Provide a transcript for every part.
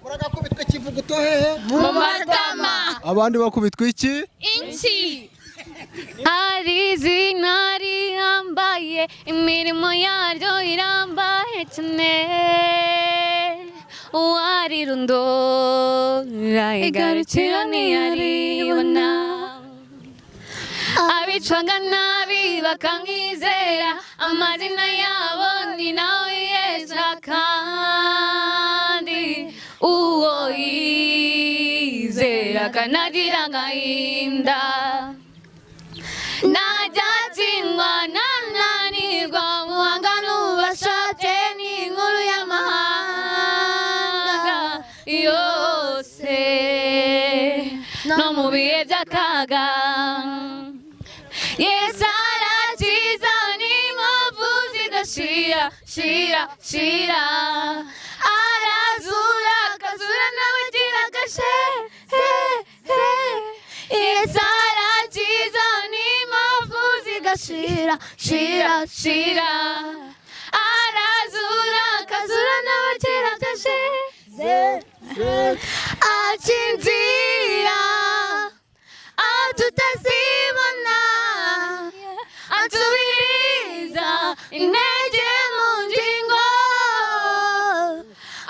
muragakubitwa ikivuguto hehe mu matama abandi bakubitwa iki inchi hari izina rihambaye imirimo yaryo irambaye cyane uwarirondora igarukira ntiyaribona abicwaga nabi bakamwizera amazina yabo ni nawe Yesu kandi uwo yizera akanagira agahinda ntajyatsindwa ntananirwa muhanga n'ubashate n'inkuru y'amahanga yose no mu bihe by'akaga Yesu arakiza n'inkovu zigashira shira arazura akazura n'abagira agashe Yesu arakiza n'inkovu zigashira shira arazura akazura n'abagira agashe acinzira tutazibona atubiriza intege mu ngingo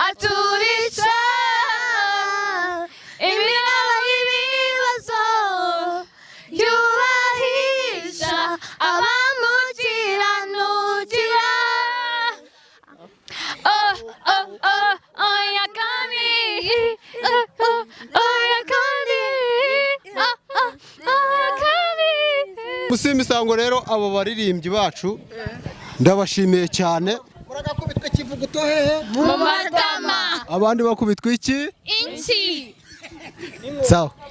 aturisha imiraba y'ibibazo yubahisha abamukiranukira oya kami oya kandi gusa imisango rero abo baririmbyi bacu ndabashimiye cyane muragakubitwa ikivuguto hehe mu matama abandi bakubitwa iki inchi sawa